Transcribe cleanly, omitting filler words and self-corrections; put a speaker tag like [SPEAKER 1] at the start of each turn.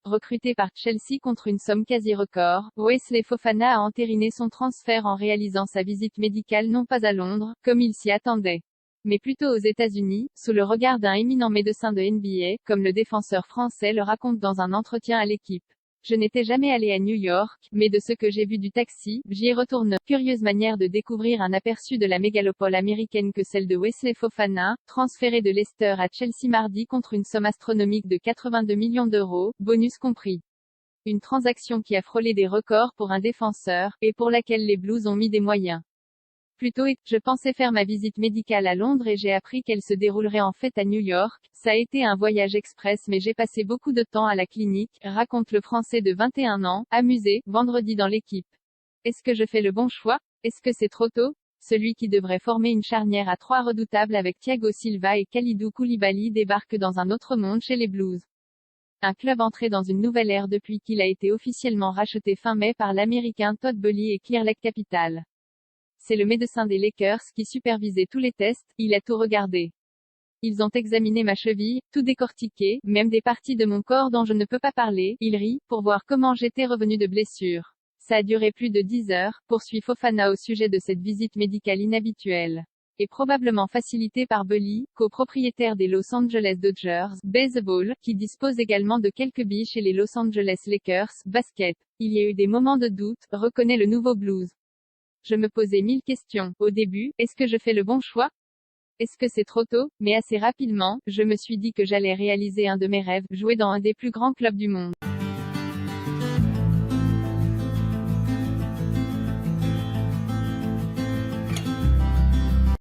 [SPEAKER 1] Recruté par Chelsea contre une somme quasi record, Wesley Fofana a entériné son transfert en réalisant sa visite médicale non pas à Londres, comme il s'y attendait, mais plutôt aux États-Unis, sous le regard d'un éminent médecin de NBA, comme le défenseur français le raconte dans un entretien à l'équipe. Je n'étais jamais allé à New York, mais de ce que j'ai vu du taxi, j'y retourne. Curieuse manière de découvrir un aperçu de la mégalopole américaine que celle de Wesley Fofana, transféré de Leicester à Chelsea mardi contre une somme astronomique de 82 millions d'euros, bonus compris. Une transaction qui a frôlé des records pour un défenseur, et pour laquelle les Blues ont mis des moyens. Plutôt, je pensais faire ma visite médicale à Londres et j'ai appris qu'elle se déroulerait en fait à New York. Ça a été un voyage express mais j'ai passé beaucoup de temps à la clinique, raconte le Français de 21 ans, amusé, vendredi dans l'équipe. Est-ce que je fais le bon choix? Est-ce que c'est trop tôt? Celui qui devrait former une charnière à 3 redoutables avec Thiago Silva et Kalidou Koulibaly débarque dans un autre monde chez les Blues. Un club entré dans une nouvelle ère depuis qu'il a été officiellement racheté fin mai par l'Américain Todd Boehly et Clear Lake Capital. C'est le médecin des Lakers qui supervisait tous les tests, il a tout regardé. Ils ont examiné ma cheville, tout décortiqué, même des parties de mon corps dont je ne peux pas parler, il rit, pour voir comment j'étais revenu de blessure. Ça a duré plus de 10 heures, poursuit Fofana au sujet de cette visite médicale inhabituelle. Et probablement facilitée par Boehly, copropriétaire des Los Angeles Dodgers, baseball, qui dispose également de quelques billes chez les Los Angeles Lakers, basket. Il y a eu des moments de doute, reconnaît le nouveau Blues. Je me posais 1000 questions. Au début, est-ce que je fais le bon choix? Est-ce que c'est trop tôt? Mais assez rapidement, je me suis dit que j'allais réaliser un de mes rêves, jouer dans un des plus grands clubs du monde.